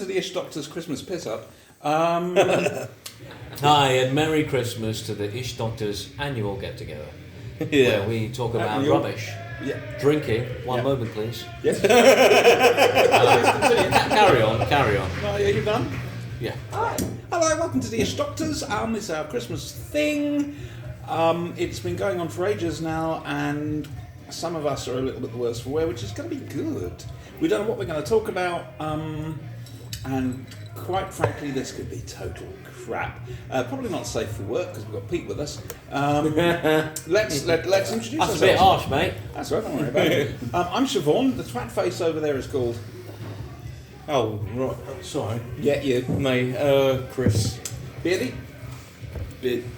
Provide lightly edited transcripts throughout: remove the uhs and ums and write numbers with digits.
to the Ish Doctor's Christmas Piss Up. Hi, and Merry Christmas to the Ish Doctors annual get-together, where we talk about rubbish. Yeah. Drinking. One moment, please. Yes. Carry on. Oh, yeah, you done? Yeah. Hi. Hello, welcome to the Ish Doctors. It's our Christmas thing. It's been going on for ages now, and some of us are a little bit the worse for wear, which is going to be good. We don't know what we're going to talk about, and quite frankly, this could be total crap. Probably not safe for work because we've got Pete with us. Let's introduce ourselves. That's a bit harsh, mate. That's right, don't worry about it. I'm Siobhan. The twat face over there is called. Oh, right. Sorry. Yeah, you. Me, Chris. Beardy?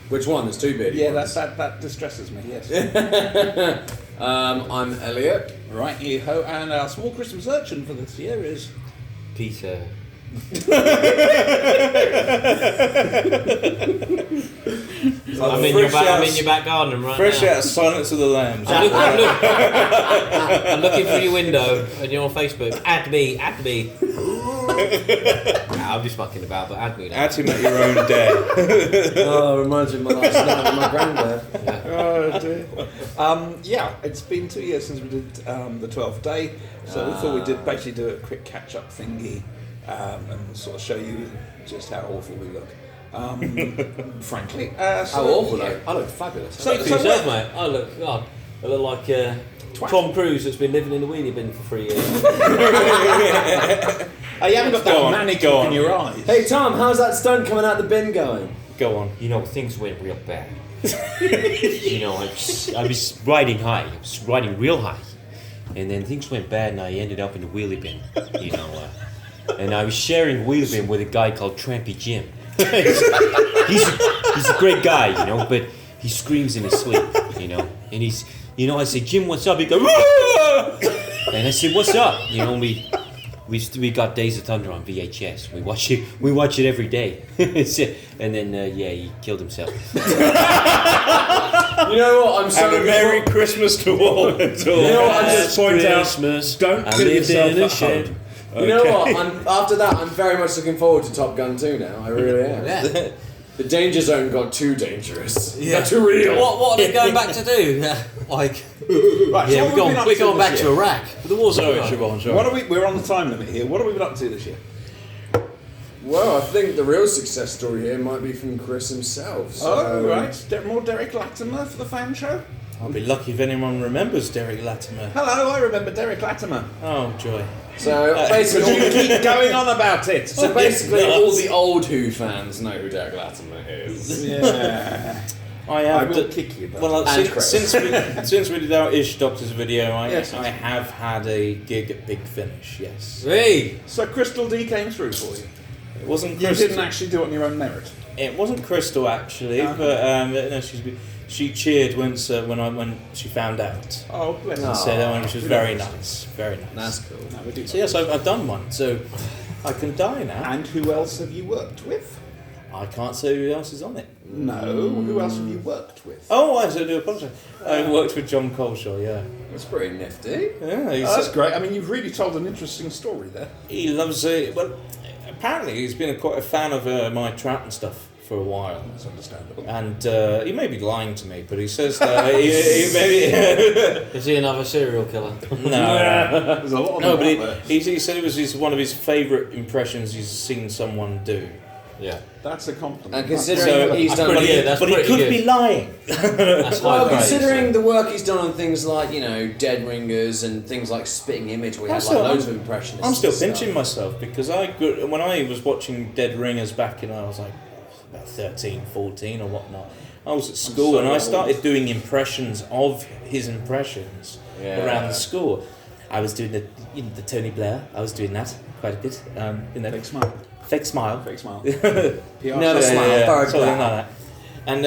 Which one? There's two beardy Yeah, ones. that distresses me, yes. I'm Elliott. Right, you-ho. And our small Christmas urchin for this year is... Peter. I'm in your back garden right Fresh now. out of Silence of the Lambs. I'm looking through your window and you're on Facebook. Add me. Nah, I'm just fucking about, but add me now. Add him at your own day. Oh, it reminds me of my last night with my granddad. Oh dear. Yeah, it's been 2 years since we did the 12th day, so we thought we'd basically do a quick catch-up thingy and sort of show you just how awful we look. Frankly. How awful, though. I look fabulous. So for yourself, mate. I look like Tom Cruise that's been living in the wheelie bin for 3 years. Oh, you haven't got that manic look in your eyes. Hey, Tom, how's that stunt coming out the bin going? Go on. You know, things went real bad. You know, I was riding high. I was riding real high. And then things went bad and I ended up in the wheelie bin, you know. And I was sharing a wheelie bin with a guy called Trampy Jim. He's a great guy, you know, but he screams in his sleep, you know. And he's, you know, I say, Jim, what's up? He goes, "Whoa!" And I said, what's up? You know, we got Days of Thunder on VHS. We watch it every day. And then he killed himself. You know what? I'm so And a Merry Christmas to all. You know what? I just point Christmas, out. Don't I kill lived yourself in a at shed. home. You know what? After that, I'm very much looking forward to Top Gun 2 now. I really am. Yeah. The danger zone got too dangerous. Yeah. Got too real. What are they going back to do? Right, so we're going back to Iraq. The war's Sorry, over. Siobhan, sorry. What are we're on the time limit here. What have we been up to this year? Well, I think the real success story here might be from Chris himself. So. Right. More Derek Latimer for the fan show? I'll be lucky if anyone remembers Derek Latimer. Hello, I remember Derek Latimer. Oh, joy. So basically, You keep going on about it. all the old Who fans know who Derek Latimer is. Yeah. I will kick you, but... Well, And Chris. since we did our Ish Doctors video, Yes. I have had a gig at Big Finish, yes. Hey! So Crystal D came through for you. It wasn't You Crystal. didn't actually do it on your own merit. It wasn't Crystal actually, Uh-huh. but no, she cheered when she found out. Oh, bless No. her. So which was very nice, very nice. That's cool. No, we do. So yes, I've done one, so I can die now. And who else have you worked with? I can't say who else is on it. No, who else have you worked with? Oh, I do apologise. I worked with John Coleshaw, yeah. That's pretty nifty. Yeah, Oh, that's great. I mean, you've really told an interesting story there. he loves it. Well, apparently he's been quite a fan of my trap and stuff for a while. That's understandable. And he may be lying to me, but he says that he maybe... Is he another serial killer? No. There's a lot of No, them but out there. he said it was one of his favourite impressions he's seen someone do. Yeah. That's a compliment. And considering So- he's That's done, pretty good. That's but he pretty could good. be lying. That's high well, praise. considering the work he's done on things like Dead Ringers and things like Spitting Image, where he had That's all. loads of impressionists. I'm still and stuff. pinching myself because when I was watching Dead Ringers back in, I was like about 13, 14 or whatnot. I was at school so and I old. started doing impressions of his impressions around the school. I was doing the Tony Blair. I was doing that quite a bit. Fake smile. Fake smile. Fake smile. No, smile, third something black. like that. And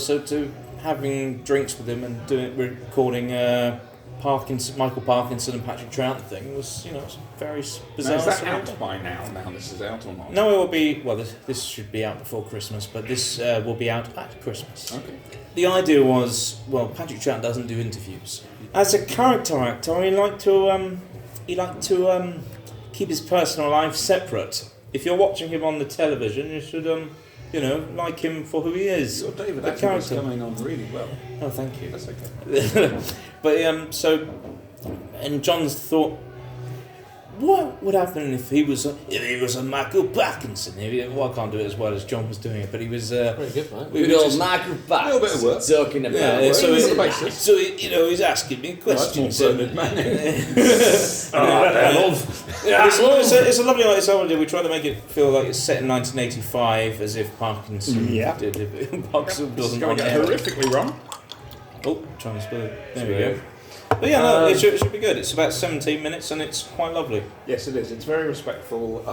so to having drinks with him and recording Michael Parkinson and Patrick Troughton thing was, it's very bizarre. Now, is that surreal. out by now? Now this is out or not? No, it will be. Well, this should be out before Christmas, but this will be out at Christmas. Okay. The idea was, Patrick Troughton doesn't do interviews. As a character actor, he liked to keep his personal life separate. If you're watching him on the television, you should, like him for who he is. Your David the Attenborough's character. coming on really well. Oh, thank you. That's okay. But and John's thought, what would happen if he was a Michael Parkinson? Well, I can't do it as well as John was doing it, but he was. Very good, right? We Good were old just- Michael A little bit of work. Parkinson talking about. Yeah, so Where is he- the basis? So he's asking me questions. Bernard Manning. It's a lovely idea. We try to make it feel like it's set in 1985, as if Parkinson Yeah. did. Parkinson This is doesn't going on to get air. horrifically wrong. Oh, trying to spell it. There we go. But yeah, no, it should be good. It's about 17 minutes and it's quite lovely. Yes, it is. It's very respectful.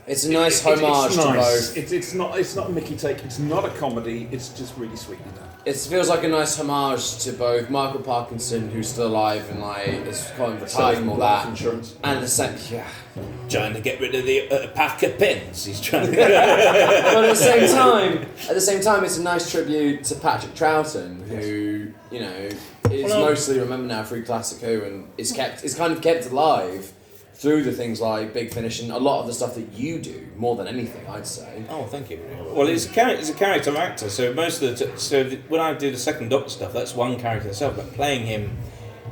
It's a nice homage to both. It's not a Mickey take. It's not a comedy. It's just really sweetly done. It feels like a nice homage to both Michael Parkinson, who's still alive and like is kind of retired from all life that, insurance. and the same. Yeah. Trying to get rid of the pack of pens. He's trying to. But at the same time, it's a nice tribute to Patrick Troughton, who is mostly remembered now through Classic Who, and is kind of kept alive through the things like Big Finish and a lot of the stuff that you do more than anything, I'd say. Oh, thank you. Well, it's a character actor, so most of the when I do the second Doctor stuff, that's one character itself. But playing him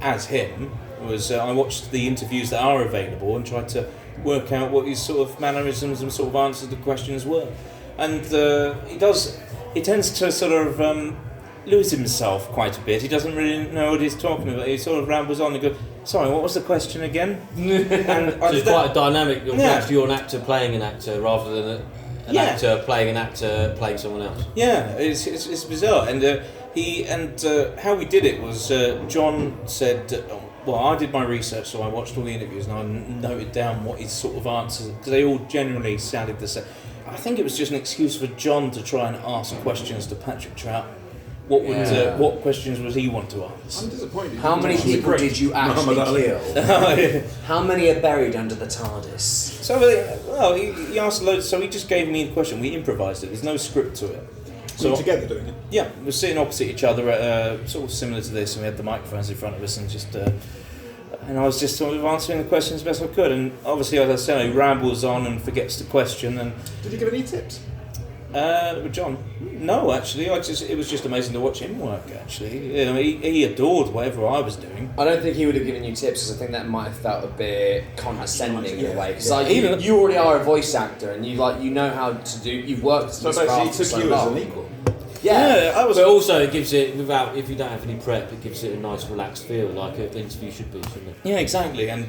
as him was I watched the interviews that are available and tried to work out what his sort of mannerisms and sort of answers to questions were, and he tends to sort of lose himself quite a bit. He doesn't really know what he's talking about. He sort of rambles on and goes, "Sorry, what was the question again?" And So it's quite a dynamic. Yeah. Actually, you're an actor playing an actor rather than an actor playing someone else. Yeah, it's bizarre, and how we did it was John said, well, I did my research, so I watched all the interviews and I noted down what his sort of answers, because they all generally sounded the same. I think it was just an excuse for John to try and ask questions to Patrick Troughton. What questions would he want to ask? I'm disappointed. How many people did you actually kill? How many are buried under the TARDIS? So, he asked loads, so he just gave me the question. We improvised it. There's no script to it. So together doing it. Yeah, we're sitting opposite each other, sort of similar to this, and we had the microphones in front of us, and I was just sort of answering the questions as best I could. And obviously, as I said, he rambles on and forgets the question. And Did you give any tips? with John, no, actually, it was just amazing to watch him work. Actually, he adored whatever I was doing. I don't think he would have given you tips because I think that might have felt a bit condescending in a way. Because Yeah. you already are a voice actor and you know how to do. You've worked. So this basically, he craft for took so you as long. an equal. Yeah. I was. But also, it gives it if you don't have any prep, it gives it a nice, relaxed feel, like an interview should be, shouldn't it? Yeah, exactly. And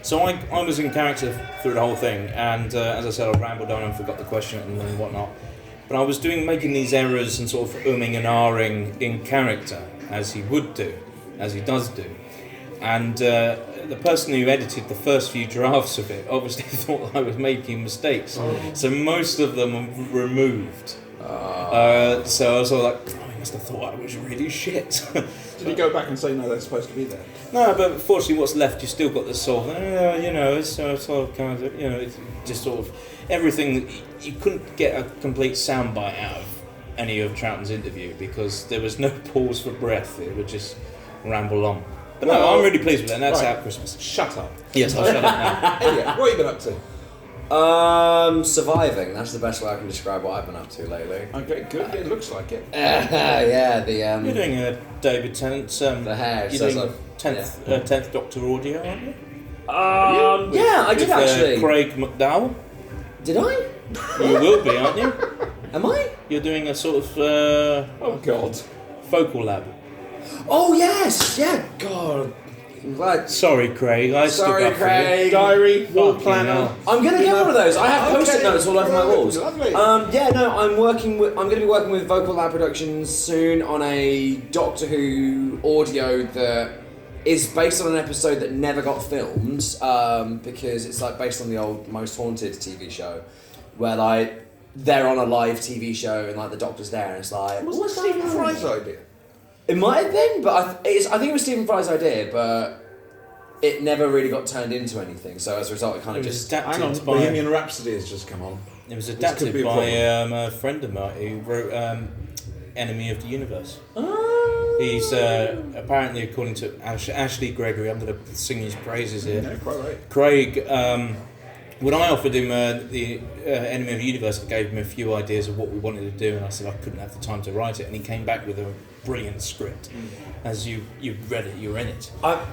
so I was in character through the whole thing, and as I said, I rambled on and forgot the question and whatnot. But I was making these errors and sort of umming and ahhing in character, as he would do, as he does do. And the person who edited the first few drafts of it obviously thought I was making mistakes. So most of them were removed. So I was all like, oh, he must have thought I was really shit. Did you go back and say, no, they're supposed to be there? No, but fortunately what's left, you've still got the sort of, it's sort of kind of, it's just sort of everything. You couldn't get a complete soundbite out of any of Troughton's interview because there was no pause for breath. It would just ramble on. But no, I'm really pleased with it, and that's Right. out Christmas. Shut up. Yes, I'll shut up now. Elliot, what have you been up to? Surviving. That's the best way I can describe what I've been up to lately. Okay, good. It looks like it. Yeah, You're doing a David Tennant. The hair. You're says doing I've- 10th Doctor audio, aren't you? yeah, I did With, actually. Craig McDowell. Did I? You will be, aren't you? Am I? You're doing a sort of Oh, God. focal lab. Oh yes, yeah. God, I'm glad. Sorry, Craig. I Sorry, stood up Craig. Diary, wall Fucking planner. hell. I'm gonna get one of those. I have Okay. post-it notes all over my walls. Lovely. Yeah, no, I'm going to be working with Vocal Lab Productions soon on a Doctor Who audio that is based on an episode that never got filmed because it's like based on the old Most Haunted TV show, where like they're on a live TV show and like the Doctor's there and it's like Was that what's Stephen going on? Fry's idea? It might have been, but I think it was Stephen Fry's idea, but it never really got turned into anything. So as a result, it kind It of was just Hang on, adapted by Bohemian Rhapsody has just come on. it was could adapted be a by problem. a friend of mine who wrote Enemy of the Universe. Oh He's apparently, according to Ashley Gregory, I'm going to sing his praises here. No, quite right. Craig, when I offered him the Enemy of the Universe, I gave him a few ideas of what we wanted to do, and I said I couldn't have the time to write it, and he came back with a brilliant script. As you read it, you're in it. But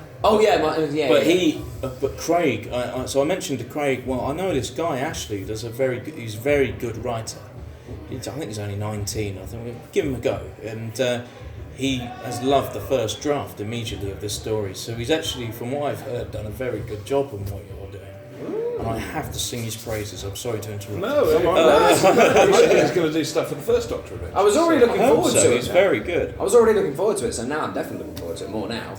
Craig, so I mentioned to Craig, well, I know this guy Ashley he's a very good writer. I think he's only 19. I think we'll give him a go, and he has loved the first draft immediately of this story. So he's actually, from what I've heard, done a very good job on what you're doing. And I have to sing his praises. I'm sorry to interrupt. He's going to do stuff for the first Doctor eventually. I was already looking forward to it. He's very good. I was already looking forward to it, so now I'm definitely looking forward to it more now.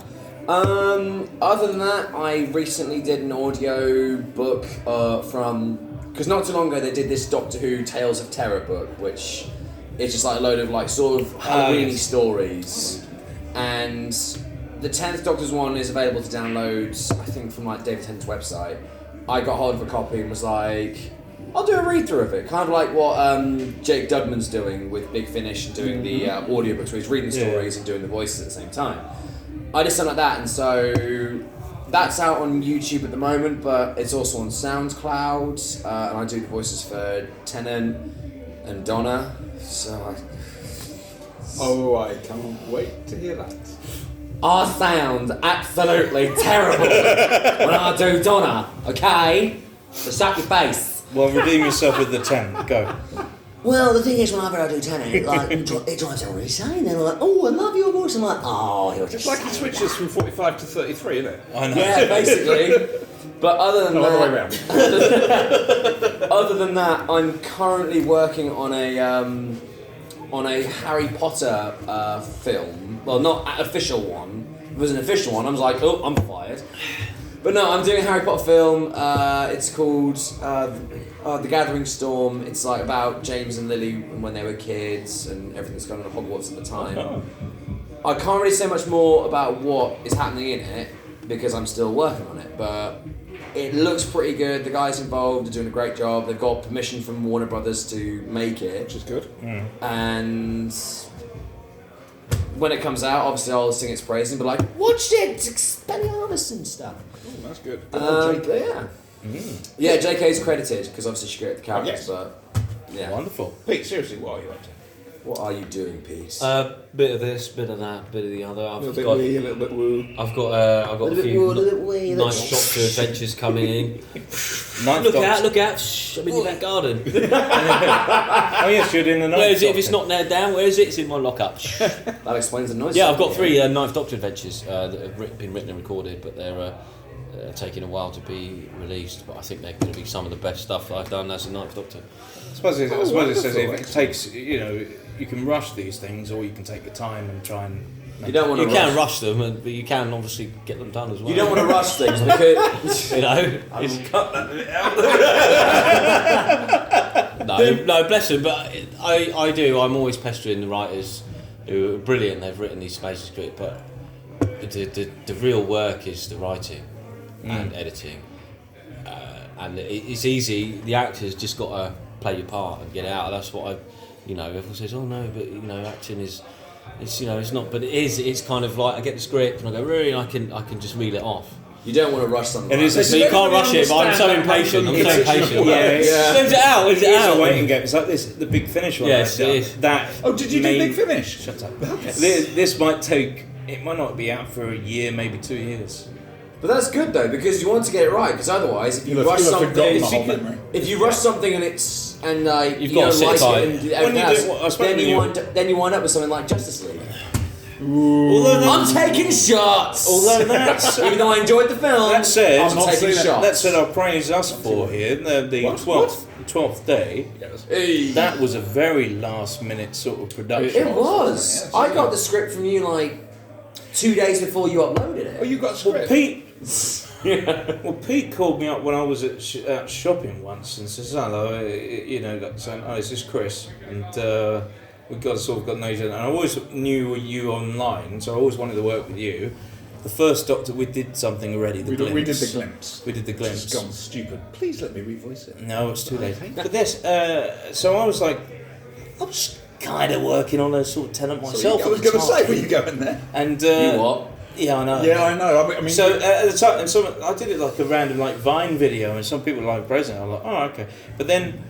Other than that, I recently did an audio book because not too long ago they did this Doctor Who Tales of Terror book, which is just like a load of like sort of Halloween-y stories. And the 10th Doctor's one is available to download, I think, from like David Tennant's website. I got hold of a copy and was like, I'll do a read through of it. Kind of like what Jake Dudman's doing with Big Finish and doing the audiobooks where he's reading stories and doing the voices at the same time. I did something like that, and so that's out on YouTube at the moment, but it's also on SoundCloud, and I do the voices for Tennant and Donna, so I can't wait to hear that. I sound absolutely terrible when I do Donna, okay? So shut your face. Well, redeem yourself with the 10. Go. Well, the thing is, whenever I do Tennant, like, it drives everybody insane. They're like, oh, I love your voice. I'm like, oh, you're It's just like he switches from 45 to 33, isn't it? I know. Yeah, basically. But other than All the way around. other than that, I'm currently working on a Harry Potter film. Well, not an official one. If it was an official one, I was like, oh, I'm fired. But no, I'm doing a Harry Potter film. It's called The Gathering Storm. It's like about James and Lily when they were kids and everything that's going on at Hogwarts at the time. I can't really say much more about what is happening in it because I'm still working on it, but it looks pretty good. The guys involved are doing a great job. They've got permission from Warner Brothers to make it, Which is good. and when it comes out, obviously I'll sing its praises and be like, watch it, it's Expelliarmus and stuff. Oh, that's good. But yeah, JK's credited because obviously she created the characters, but yeah. Wonderful. Pete, seriously, what are you up to? What are you doing, Pete? Bit of this, bit of that, bit of the other. A little bit wee, a little bit woo. I've got a few nice Doctor adventures coming in. Look out! Shh, I'm in your back garden. Oh yes, you're doing the Ninth Where is it? If Doctor. it's not nailed down, where is it? It's in my lockup. That explains the noise. Yeah, I've got 3 Ninth Doctor adventures that have been written and recorded, but they're taking a while to be released. But I think they're going to be some of the best stuff that I've done as a Ninth Doctor. I suppose it says if it takes, you can rush these things, or you can take your time and try and. You don't want to. You can rush them, but you can obviously get them done as well. You don't want to rush things because you know. Cut that bit out. No, bless them. But I do. I'm always pestering the writers who are brilliant. They've written these space scripts, but the real work is the writing and editing. And it's easy. The actors just got to play your part and get it out. That's what everyone says, oh no, but acting is, it's not. But it is. It's kind of like I get the script and I go, really, I can just reel it off. you don't want to rush something. It is So you can't rush it, but I'm so impatient. I'm so impatient. Send it out. Is it It's out? a waiting game. It's like this, the Big Finish one. Yes, like it is. That. Oh, did you do Big Finish? Shut up. This might take. It might not be out for a year, maybe 2 years. But that's good though, because you want to get it right. Because otherwise, if you rush something, if you rush something and it's You've you got don't to sit like tight. it and everything else, then you wind up with something like Justice League. I'm taking shots. Although that's Even though I enjoyed the film, that said, I'm taking shots. That said, I'll praise us for here. The 12th day. Hey. That was a very last minute sort of production. It was. I got the script from you like 2 days before you uploaded it. Oh, you got Well, script? Pete. Well, Pete called me up when I was at shopping once and says, "Hello, saying, oh, is this Chris?" And we got to know each other. And I always knew you online, so I always wanted to work with you. The first Doctor, we did something already. We did the glimpse. We did the glimpse. It's gone stupid. Please let me revoice it. No, it's too late. But this, so I was like, kind of working on a sort of tenant myself. I was going to say, were you going there? And You what? yeah, I know. Yeah, I know. I mean, So at the time, and I did it like a random like Vine video, and some people were like praising it. I was like, oh, okay. But then,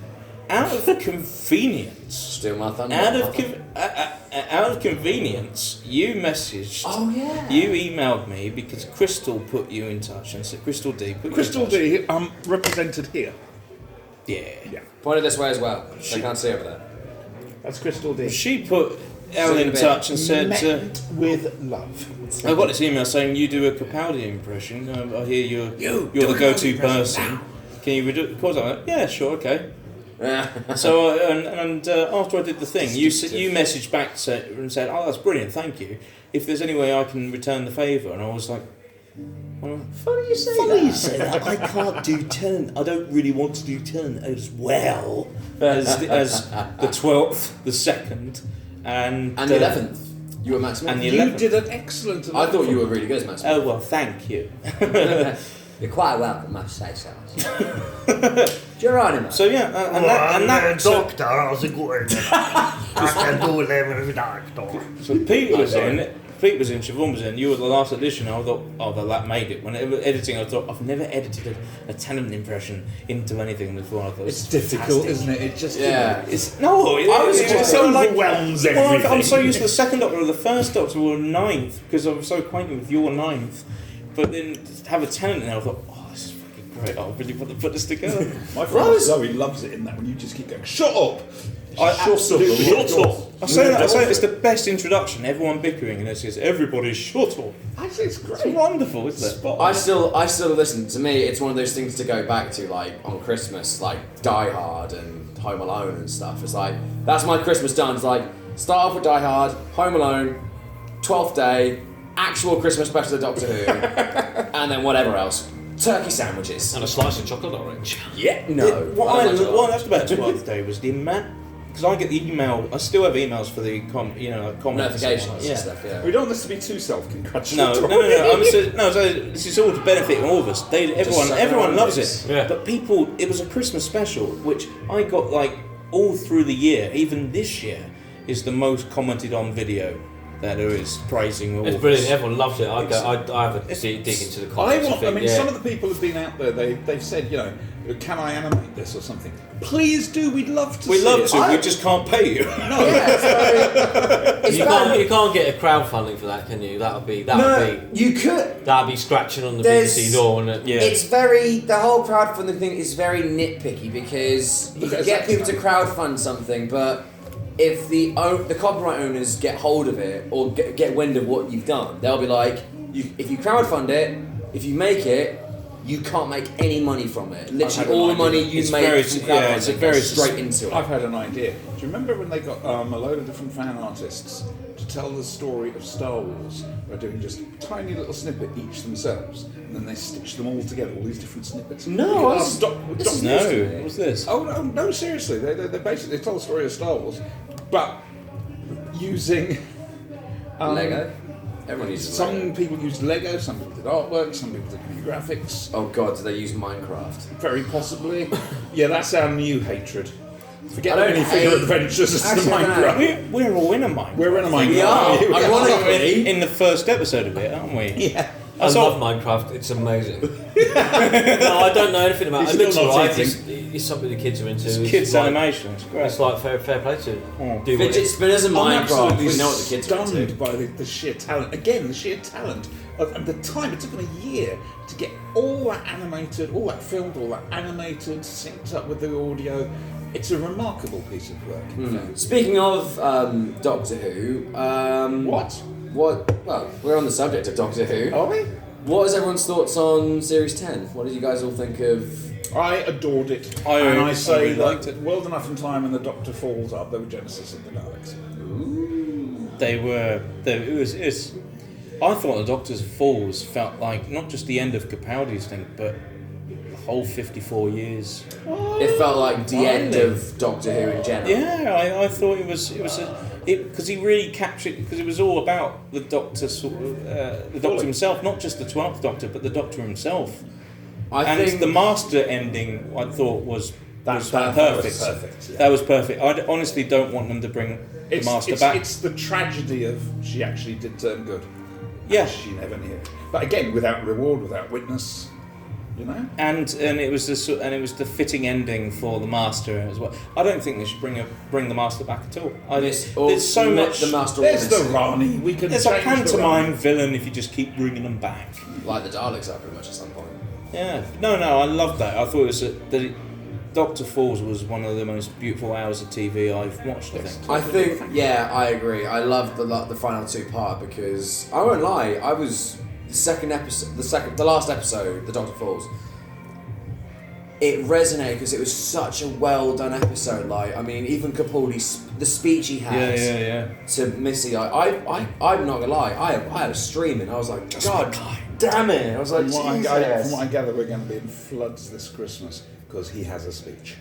out of convenience, Steal my thunder. out of convenience, you messaged. Oh yeah. You emailed me because Crystal put you in touch and said Crystal D. Put you Crystal in touch. D, represented here. Yeah. Point it this way as well. I can't see over there. That's Crystal D. She put Elle in touch and said, Met with love. I got this email saying you do a Capaldi impression. I hear you're the go-to person. Can you redo it? Of course, I'm like, yeah, sure, okay. So after I did the thing, you messaged back and said, "Oh, that's brilliant, thank you. If there's any way I can return the favour," and I was like, Funny you say that. I can't do tenant. I don't really want to do tenant as well. as the 12th, the 2nd, and And the 11th. You were Matt Smith. and the You 11th. did an excellent. I thought you were really good as Matt Smith. Oh well, thank you. You're quite welcome, I must say so. You're right, mate. So yeah, and that doctor, how's it going? I can do it with doctor. So Pete was in, Siobhan was in, you were the last edition. I thought, oh, that made it. When editing, I thought, I've never edited a tenant impression into anything before. I thought, It's difficult, isn't it? It just Yeah. It's, no, it, I was it just so like, overwhelms well, everything. I'm so used to the second Doctor or the first Doctor or 9th because I was so acquainted with your 9th. But then to have a tenant in there, I thought, oh, this is fucking great. I really want to put this together. My friend Zoe loves it in that when you just keep going, shut up! I Absolutely shut up. I say that it's the best introduction. Everyone bickering and it says everybody shut up. Actually, it's great. It's wonderful, isn't it? Spot I on. still listen. To me, it's one of those things to go back to, like on Christmas, like Die Hard and Home Alone and stuff. It's like that's my Christmas done. It's like start off with Die Hard, Home Alone, 12th Day, actual Christmas special of Doctor Who, and then whatever else. Turkey sandwiches. And a slice of chocolate orange. Yeah, no. What I like loved about 12th Day was the amount. Because I get the email, I still have emails for the comments. notifications Yeah. and stuff. Yeah. We don't want this to be too No, self-congratulatory. so this is all to benefit all of us. Everyone loves it. Yeah. But people, it was a Christmas special, which I got like all through the year. Even this year is the most commented on video that there is praising all. It's of brilliant. us. Everyone loves it. I have a dig into the comments. Some of the people have been out there, they've said, can I animate this or something? Please do, we'd love to We see love it. to, we just can't pay you. You can't get a crowdfunding for that, can you? That'd be You could. that'd be scratching on the There's- BBC door, wouldn't it? Yeah. It's the whole crowdfunding thing is very nitpicky because you can get people to crowdfund something, but if the copyright owners get hold of it or get wind of what you've done, they'll be like, if you crowdfund it, if you make it, you can't make any money from it. Literally, all the money you It's make very- from yeah, it's a crowdfunding very goes straight into it. I've had an idea. Do you remember when they got a load of different fan artists to tell the story of Star Wars by doing just a tiny little snippet each themselves, and then they stitch them all together, all these different snippets? No, You could ask this is No, news to me. what's this? Oh no! Seriously, they basically tell the story of Star Wars, but using Lego. Everyone uses Some Lego. people used Lego, some people did artwork, some people did new graphics. Oh god, do they use Minecraft? Very possibly. Yeah, that's our new hatred. Forget I don't any hate- figure adventures. It's the Actually, I don't Minecraft. We're all in a Minecraft. We're in a Minecraft. We are. We Ironically, in the first episode of it, aren't we? Yeah. I saw- love Minecraft. It's amazing. No, I don't know anything about it. It You're looks still not alright. eating. It's something the kids are into. It's It's kids like, animation. It's great. It's like fair play to do what fidget it- spinners and I'm Minecraft. absolutely We know what the kids are stunned into. by the sheer talent. Again, the sheer talent of the time. It took them a year to get all that animated, all that filmed, all that animated, synced up with the audio. It's a remarkable piece of work. In fact. Speaking of Doctor Who, What? Well, we're on the subject of Doctor Who. Are we? What is everyone's thoughts on Series 10? What did you guys all think of? I adored it. I and really- I say I really that liked it. World Enough in Time and the Doctor falls up. They were Genesis of the Daleks. They were. It was. I thought the Doctor's Falls felt like not just the end of Capaldi's thing, but the whole 54 years. It felt like the end of Doctor Who in general. Yeah, I thought it was because he really captured, because it was all about the Doctor the Doctor himself, not just the 12th Doctor, but the Doctor himself. I And think the Master ending, I thought was That was perfect. perfect, yeah. That was perfect. I honestly don't want them to bring It's, master it's, back. it's the tragedy of she actually did turn good. Yeah. She never knew. But again, without reward, without witness, you know. And it was the fitting ending for the master as well. I don't think they should bring the master back at all. There's so much. The master. There's the Rani. We can. There's a change the pantomime Rani. villain if you just keep bringing them back. Like the Daleks are pretty much at some point. Yeah. No, I loved that. I thought it was Dr. Falls was one of the most beautiful hours of TV I've watched. I think. I agree. I loved the final two part because I won't lie, I was the last episode, the Doctor Falls. It resonated because it was such a well done episode. Like, I mean, even Capaldi's the speech he has to Missy. I'm not gonna lie, I was streaming. I was like, God damn it! I was like, From what Jesus. I gather, we're going to be in floods this Christmas because he has a speech.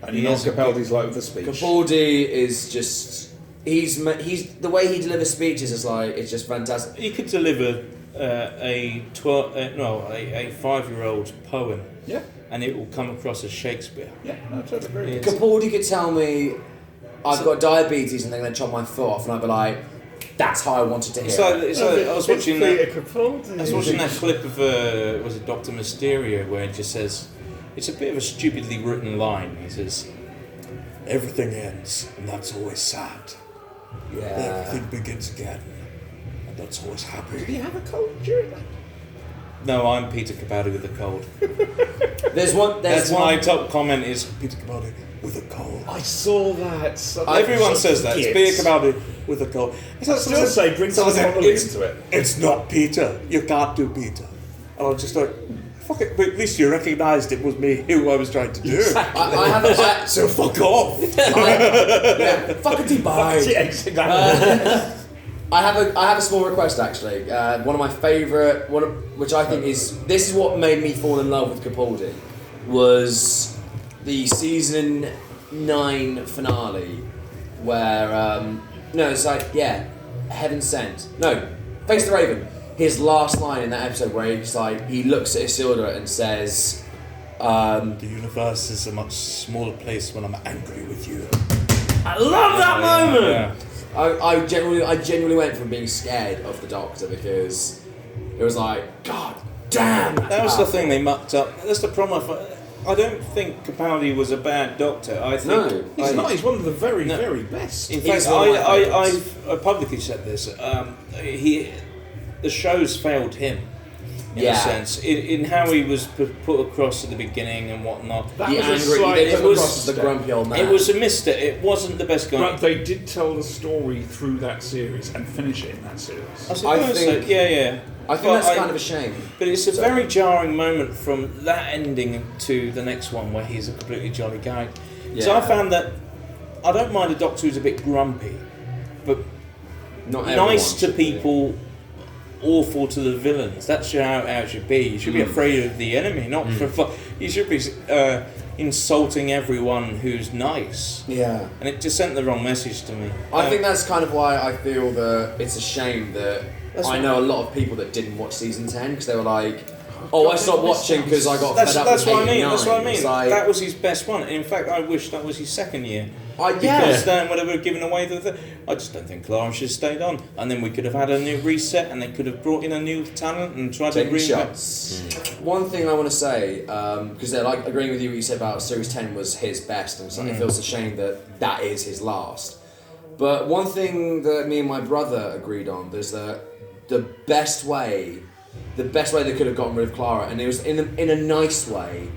And He you know has a Capaldi's like with the speech. Capaldi is just he's the way he delivers speeches is like it's just fantastic. he could deliver a 5-year-old poem, Yeah, and it will come across as Shakespeare. yeah, no, I totally agree. Yeah. Capaldi could tell me I've got diabetes and they're going to chop my foot off, and I'd be like, that's how I wanted to hear it. I was watching that. Capaldi. I was watching that clip of was it Dr. Mysterio where it just says it's a bit of a stupidly written line. He says, "Everything ends, and that's always sad. Yeah. Everything begins again, and that's always happy." Did he have a cold during that? No, I'm Peter Capaldi with a cold. There's one. That's my top comment is Peter Capaldi with a cold. I saw that. Everyone says that. It's Peter Capaldi with a cold. Still say, bring some Connolly into it. It's not Peter. You can't do Peter. And I was just like, fuck it. But at least you recognised it was me who I was trying to do. I have a So fuck off. fuckity bye. Exactly. I have a small request actually. One of my favourite, which I think is what made me fall in love with Capaldi, was the season 9 finale, where it's like Heaven Sent. No, Face the Raven. His last line in that episode where he's like he looks at Isildur and says, The universe is a much smaller place when I'm angry with you. I love that moment. Yeah. I genuinely went from being scared of the Doctor because it was like, God damn. That was the thing they mucked up. That's the problem. I don't think Capaldi was a bad Doctor. I think He's not. He's one of the very, very best. In He's fact, one of my I publicly said this. The show's failed him in a sense in how he was put across at the beginning and whatnot. That The was a angry, slight they put him across as the step. grumpy old man. It was a misstep. It wasn't the best guy. But they did tell the story through that series and finish it in that series. I suppose so. think- Yeah. I think that's kind of a shame. But it's a very jarring moment from that ending to the next one where he's a completely jolly guy. So I found that I don't mind a Doctor who's a bit grumpy, but Not nice to everyone should be. people, awful to the villains. That's how it should be. You should be afraid of the enemy, not for fun. You should be insulting everyone who's nice. Yeah. And it just sent the wrong message to me. I think that's kind of why I feel that it's a shame that I know a lot of people that didn't watch season 10 because they were like, "Oh, I stopped watching because I got fed up That's with what I mean. 89." That's what I mean. It's like, That was his best one. In fact, I wish that was his second year. yeah. Because then would have given away the. I just don't think Clara should have stayed on, and then we could have had a new reset, and they could have brought in a new talent and tried to Taking reinvent. shots. One thing I want to say, because they're like agreeing with you what you said about Series 10 was his best, and it feels a shame that is his last. But one thing that me and my brother agreed on is that the best way they could have gotten rid of Clara, and it was in a nice way,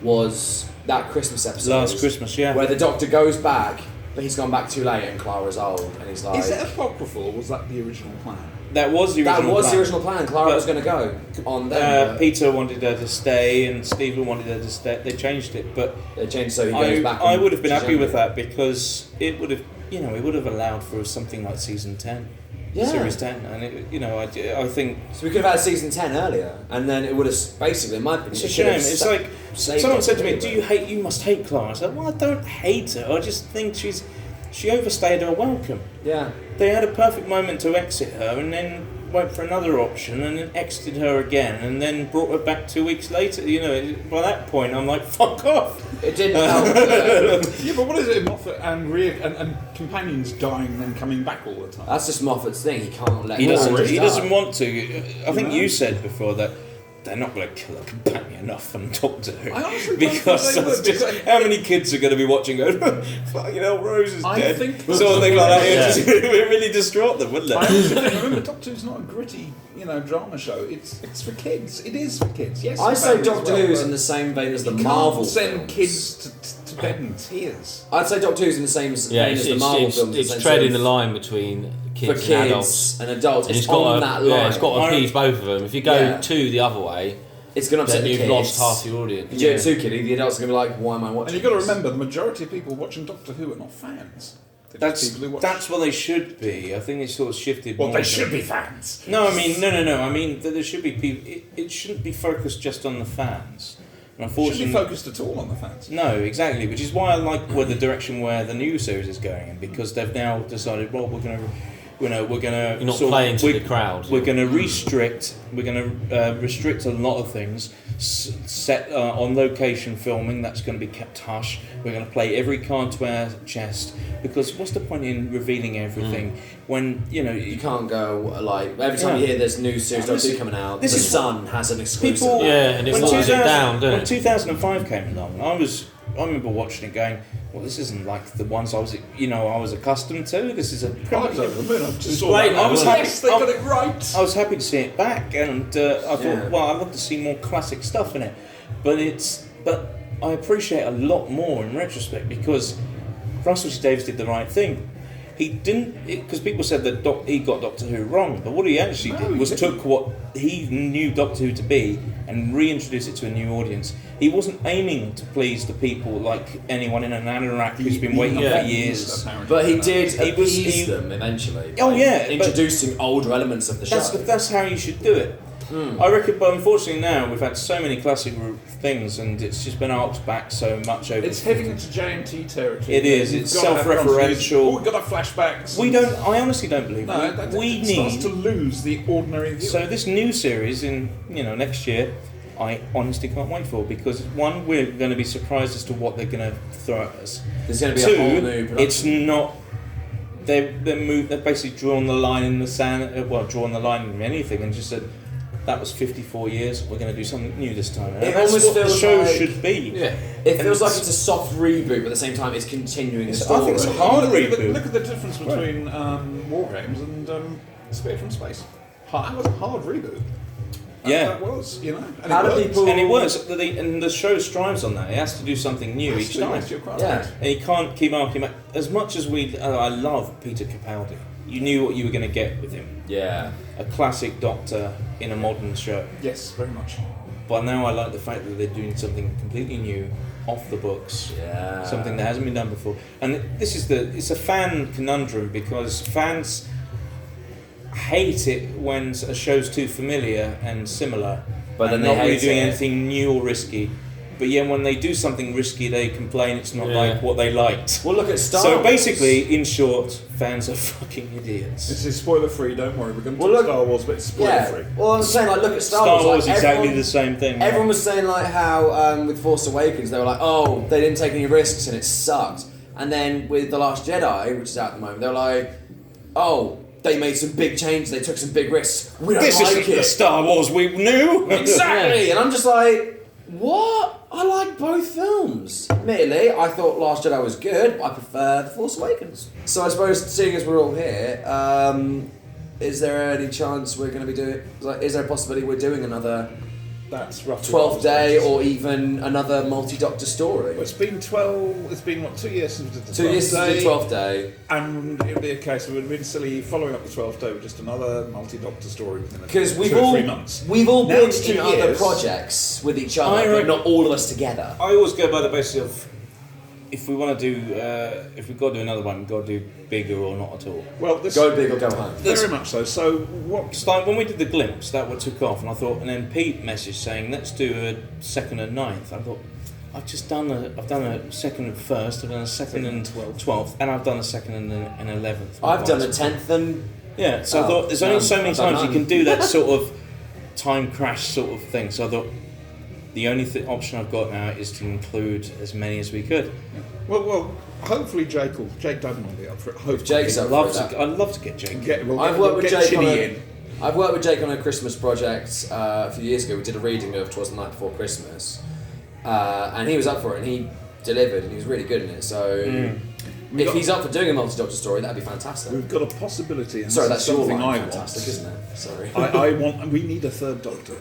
was that Christmas episode. Last Christmas, yeah. Where the Doctor goes back, but he's gone back too late, and Clara's old, and he's like. Is it apocryphal or was that the original plan? That was the original. That was plan. the original plan. Clara But, was going to go on them. Peter wanted her to stay, and Stephen wanted her to stay. They changed it, but They changed so he goes back. I and would have been she's happy with younger. that because it would have, it would have allowed for something like season 10, Yeah. series 10, and I think So we could have had season 10 earlier, and then it would have basically, in my opinion, it's a it could have shame. It's sa- like saved someone it said to me, anyway. You must hate Clara." I said, "Well, I don't hate her. I just think she overstayed her welcome. Yeah. They had a perfect moment to exit her, and then went for another option and then exited her again and then brought her back 2 weeks later. You know, by that point I'm like, fuck off. It didn't help. Yeah, but what is it in Moffat and companions dying and then coming back all the time? That's just Moffat's thing. He can't let. He doesn't. really He die. doesn't want to. I think you said before that they're not going to kill a companion off from Doctor Who. I honestly don't because think they that's would, just, because how many kids are going to be watching going, fucking hell, Rose is I dead? think- Sort of thing like that. Yeah. It would really distraught them, wouldn't I it? honestly think, remember, Doctor Who's not a gritty, drama show. It's for kids. It is for kids. Yes. I for say families Doctor as well, Who's but in the same vein as the you Marvel can't send films. kids to bed in tears. I'd say Doctor Who's in the same Yeah, vein it's, as the Marvel films. in the it's sense treading of the line between for kids, kids and adults. and adults. And It's got on to, that line. yeah, it's got to appease both of them. If you go Yeah. to the other way, It's going to upset then the you've kids. lost half your audience. If you do it too kiddie, the adults are going to be like, why am I watching And you've got to this? remember, the majority of people watching Doctor Who are not fans. They're just people who watch. That's what they should be. I think they sort of shifted. Well, more they to- should be fans. No, I mean, no. I mean, that there should be people. It shouldn't be focused just on the fans. And It shouldn't unfortunately, be focused at all on the fans. no, exactly. Which is why I like where the direction where the new series is going in, because they've now decided, well, we're going to. We're going to. You're not playing to the crowd. We're going to restrict. We're going to restrict a lot of things. Set on location filming. That's going to be kept hush. We're going to play every card to our chest, because what's the point in revealing everything when You can't go like every time you hear there's new series Doctor Who coming out. The this is Sun has an exclusive. people. Yeah, and it when waters it 2000 down, doesn't when it? 2005 came along, I remember watching it going, well, this isn't like the ones I was accustomed to. This is a I was over the moon. I just saw great. that. I was Yes, happy. they got it right. I was happy to see it back, and I thought, Yeah. well, I'd love to see more classic stuff in it. But I appreciate a lot more in retrospect, because Russell T Davies did the right thing. He didn't, because people said that he got Doctor Who wrong, but what he actually No, did he was didn't. took what he knew Doctor Who to be and reintroduced it to a new audience. He wasn't aiming to please the people like anyone in an anorak who's been waiting Yeah. for years. But he did He was- appease he- them eventually. Oh, by yeah, but- introducing older elements of the show. That's how you should do it. I reckon, but unfortunately now we've had so many classic things, and it's just been arced back so much over. It's heading into JMT territory. It is, You've it's gotta have self-referential. continuity. Oh, we've got to have flashbacks. We don't. I honestly don't believe No, we it starts need. to lose the ordinary viewer. So this new series in next year, I honestly can't wait for, because one, we're going to be surprised as to what they're going to throw at us. There's going to be Two, a whole new production. it's not. They've basically drawn the line in the sand. Well, drawn the line in anything, and just said that was 54 years. We're going to do something new this time. And It that's almost what the feels show like- should be. Yeah. It feels And like it's a soft reboot, but at the same time it's continuing the I story. think it's a hard reboot. Look at the difference between War Games and Spear from Space. That was a hard reboot. Yeah. That was, And How it do worked. people- And it works, and the show strives on that. It has to do something new each time. Yes, you're quite Yeah. right. And you can't keep arguing. As much as I love Peter Capaldi. You knew what you were going to get with him. Yeah. A classic Doctor in a modern show. Yes, very much. But now I like the fact that they're doing something completely new, off the books. Yeah. Something that hasn't been done before. And it's a fan conundrum, because fans hate it when a show's too familiar and similar, But and then they not really hate doing it. anything new or risky. But yeah, when they do something risky, they complain it's not Yeah. like what they liked. Well, look at Star So Wars. basically, in short, fans are fucking idiots. This is spoiler free, don't worry. We're going to Well, talk look- Star Wars, but it's spoiler Yeah. free. Well, I'm saying, like, look at Star Star Wars. Wars like, exactly everyone- the same thing. Everyone was saying like how with Force Awakens they were like, oh, they didn't take any risks and it sucked. And then with The Last Jedi, which is out at the moment, they were like, oh, they made some big changes, they took some big risks. We don't This like isn't the it. Star Wars we knew. Exactly. And I'm just like, what? I like both films. Admittedly, I thought Last Jedi was good, but I prefer The Force Awakens. So I suppose, seeing as we're all here, is there any chance we're going to be doing? Like, is there a possibility we're doing another That's roughly 12th day, or or even another multi-Doctor story? it's been 12. It's been what, 2 years since we did the 2 years since the 12th day. and it would be a case of it would have been silly following up the 12th day with just another multi-Doctor story within Because we've 2 or all 3 months. we've all Now been it's 2 in other years. projects with each I other, but reckon- not all of us together. I always go by the basis of, if we want to do, if we've got to do another one, we've got to do bigger or not at all. Well, this Go big or go home. very much so. So what? It's like when we did the glimpse, that what took off, and I thought, and then Pete messaged saying, let's do a 2nd and 9th. I thought, I've done a 2nd and 1st, I've done a 2nd and 12th, and I've done a 2nd and 11th. I've done a 10th and Yeah, so I thought there's only so many times you can do that sort of time crash sort of thing. So I thought the only option I've got now is to include as many as we could. Well, hopefully Jake Duggan will be up for it. Hopefully. Jake's up for that. I'd love to get Jake. I've worked with Jake on a Christmas project a few years ago. We did a reading of 'Twas the Night Before Christmas, and he was up for it, and he delivered, and he was really good in it. So if he's up for doing a multi-doctor story, that'd be fantastic. We've got a possibility. And Sorry, that's something your line, I fantastic, want. isn't it? Sorry. We need a third Doctor.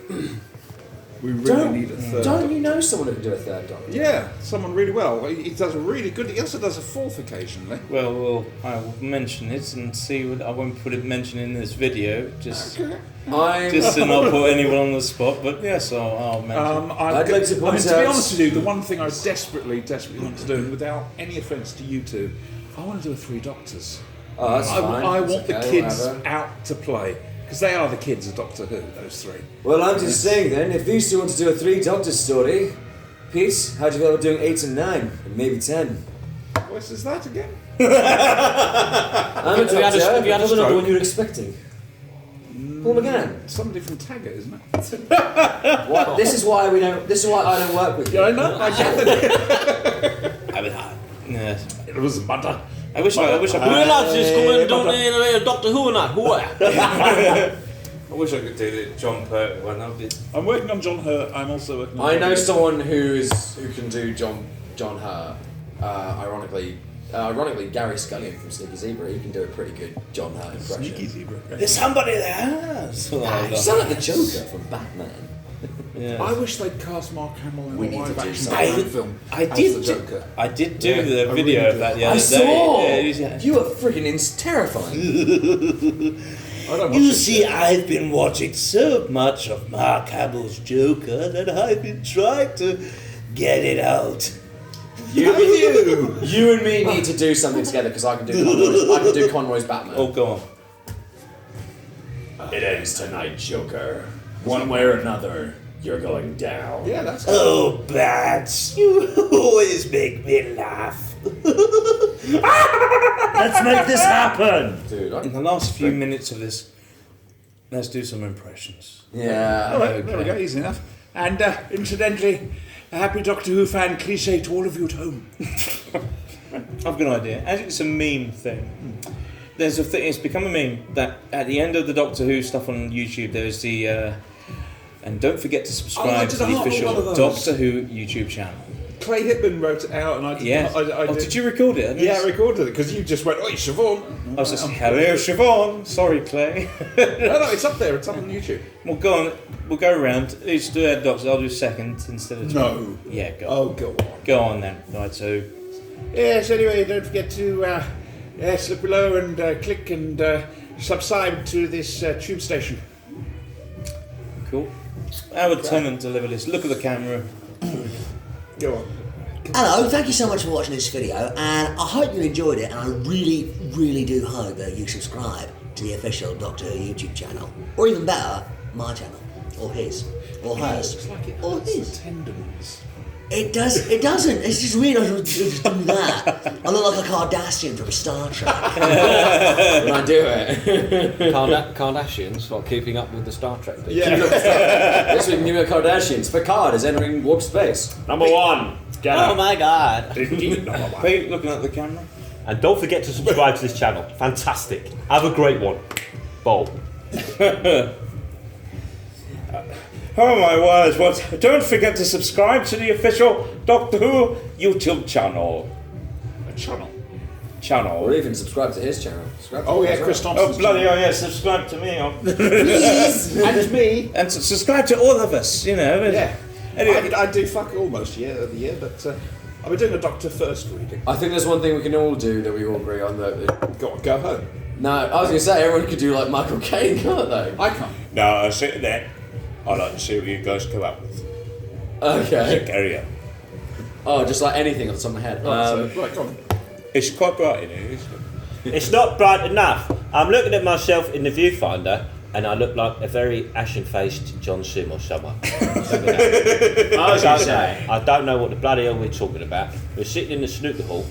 We really need a third. Don't you know someone who can do a third Doctor? Yeah, someone really well. He does a really good. He also does a fourth occasionally. Well, I will mention it and see what I won't mention in this video. Just to not put anyone on the spot. But yes, I'll mention. I'd like to point to be out. honest with you, the one thing I desperately want to do, and without any offence to you two, I want to do a Three Doctors. Oh, that's fine. I That's want the okay, kids whatever. out to play. Because they are the kids of Doctor Who, those three. Well, I'm just saying then, if these two want to do a Three Doctor story, Pete, how do you feel about doing 8 and 9, and maybe 10? What voice is that again? I'm a Have you had a- Doctor. have you had a Probably not the stroke? one you're expecting. Paul McGann. Somebody from Taggart, isn't it? What? This is why I don't work with you. Yeah, I know. I gathered it. Yes. It was butter. I wish I Who else is coming down there, Doctor Who or not? Who are? I wish I could do the John Pert one. That would I'm working on John Hurt. I'm also working on. I know someone who can do John Hurt. Ironically, Gary Scullion from Sneaky Zebra. He can do a pretty good John Hurt impression. Sneaky Zebra. There's somebody there. You sound like the Joker from Batman. Yeah. I wish they'd cast Mark Hamill in We a need to live do action something. Batman film. I as did the do- Joker. I did do Yeah, the I video really of that the I other saw. day. Yeah, You are freaking terrifying. I don't watch You it. see, I've been watching so much of Mark Hamill's Joker that I've been trying to get it out. You and me need to do something together because I can do Conroy's Batman. Oh, go on. It ends tonight, Joker. One way or another, you're going down. Yeah, that's. Oh, Bats, you always make me laugh. Let's make this happen. Dude, In the last few minutes of this, let's do some impressions. yeah. All right, there we go. Easy enough. And incidentally, a happy Doctor Who fan cliche to all of you at home. I've got an idea. As it's a meme thing, there's a thing. It's become a meme that at the end of the Doctor Who stuff on YouTube, there's the. And don't forget to Oh, I subscribe did to a the half of official one of those. Doctor Who YouTube channel. Clay Hipman wrote it out, and I did. Yeah. I Did you record it? Yeah, I recorded it because you just went, "Oi, Siobhan." I was just, hello, Siobhan. Sorry, Clay. No, it's up there. It's up on YouTube. We'll go on. We'll go around. Each do our Doctor. I'll do second instead of. No. Yeah, go. Oh, go on. Go on then. Right. So. Yes. Anyway, don't forget to look below and click and subscribe to this tube station. Cool. Our Tennant deliver this. Look at the camera. Go on. Hello, thank you so much for watching this video, and I hope you enjoyed it, and I really, really do hope that you subscribe to the official Doctor Who YouTube channel, or even better, my channel, or his, or hers, Looks like it or hurts the his. tendons. It doesn't, it's just weird to just do that. I look like a Kardashian from Star Trek. When I do it. Kardashians, like keeping up with the Star Trek thing. Yeah. This week, New York Kardashians. Picard is entering warp space. Number one, get Oh out. my god. Pete, looking at the camera. And don't forget to subscribe to this channel. Fantastic. Have a great one. Bob. Oh my words! What? Don't forget to subscribe to the official Doctor Who YouTube channel. A channel. Or even subscribe to his channel. Subscribe to Oh his yeah, as Chris well. Thompson's Oh bloody channel. hell! Yeah, subscribe to me. And me. And subscribe to all of us. You know. Yeah. Anyway. I do fuck all most of the year, but I'll be doing a Doctor First reading. I think there's one thing we can all do that we all agree on. That Go home. no, I was going to say everyone could do like Michael Caine, can't they? I can't. No, I sit there. I like to see what you guys come up with. Okay. Carry on. Oh, just like anything off the top of my head. Right, go on. It's quite bright in here, isn't it? It's not bright enough. I'm looking at myself in the viewfinder, and I look like a very ashen-faced John Sim or someone. I don't know what the bloody hell we're talking about. We're sitting in the snooker hall,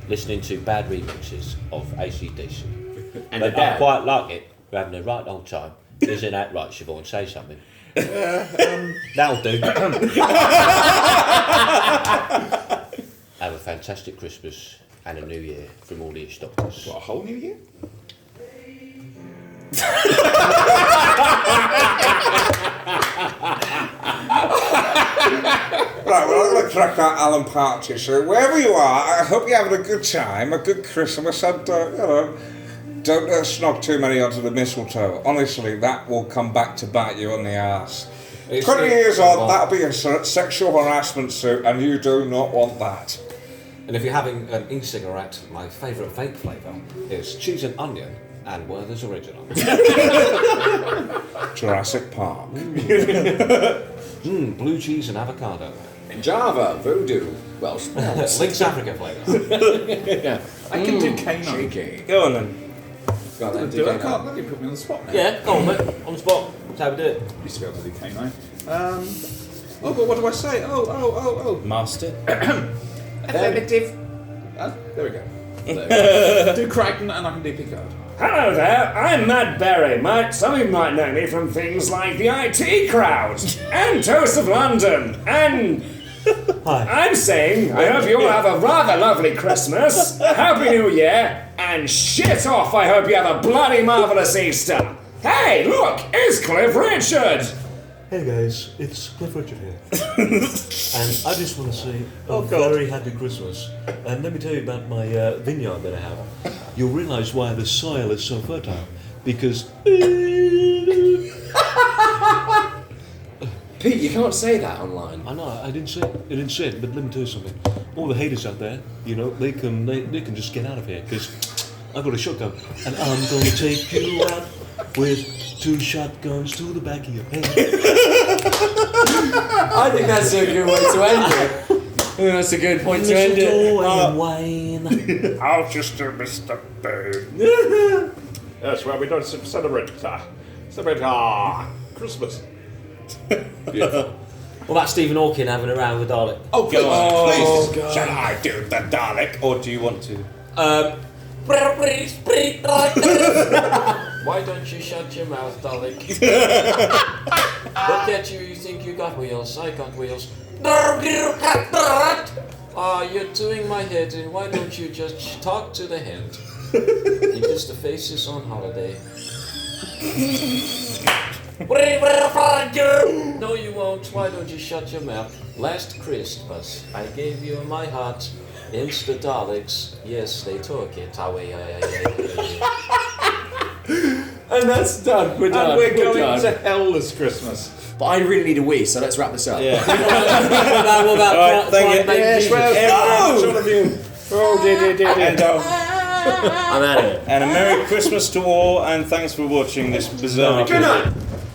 listening to bad remixes of AC/DC. And but the I dad. quite like it. We're having a right old time. Isn't that right, Siobhan? Say something. That'll do. Have a fantastic Christmas and a New Year from all the Doctors. What, a whole new year? Right, well, I'm going to crack that Alan Partridge. So wherever you are, I hope you're having a good time, a good Christmas, and, don't snog too many onto the mistletoe. Honestly, that will come back to bite you on the arse. 20 years on, that'll be a sexual harassment suit, and you do not want that. And if you're having an e-cigarette, my favourite vape flavour is cheese and onion and Werther's Original. Jurassic Park. Blue cheese and avocado. Java, Voodoo, Welsh. Lynx Africa flavour. I can do canine. Cheeky. Go on then. Go on then, Do I DK. can't let you put me on the spot now. Yeah, go on, mate. On the spot. That's how we do it. Used to be able to do canine. Oh, but what do I say? Oh. Master. Affirmative. There we go. Do Crichton and I can do Picard. Hello there, I'm Matt Berry. Some of you might know me from things like the IT Crowd and Toast of London. And I'm saying I hope you all have a rather lovely Christmas, Happy New Year, and shit off, I hope you have a bloody marvellous Easter. Hey, look, it's Cliff Richard. Hey guys, it's Cliff Richard here. And I just want to say a very happy Christmas. And let me tell you about my vineyard that I have. You'll realise why the soil is so fertile. Because... Pete, you can't say that online. I know, I didn't say it, but let me tell you something. All the haters out there, they can just get out of here, because I've got a shotgun, and I'm going to take you out with 2 shotguns to the back of your head. I think that's a good way to end it. I think that's a good point to end it. And wine. I'll just do Mr. Boone. That's where we don't celebrate Christmas. What about Stephen Hawking having a round with Dalek? Oh, Go on, please. God. Shall I do the Dalek? Or do you want to? Why don't you shut your mouth, Dalek? Look at you, you think you got wheels, I got wheels. You're doing my head in, why don't you just talk to the hand? Because the face is on holiday. No, you won't, why don't you shut your mouth? Last Christmas, I gave you my heart. It's the Daleks, yes, they took it away. And that's done. We're done. And we're going done. to hell this Christmas. But I really need a wee, so let's wrap this up. Yeah. What about Alright, thank you. Yes, well, All of you. And, I'm out of here. and a Merry Christmas to all, and thanks for watching this bizarre. Good night.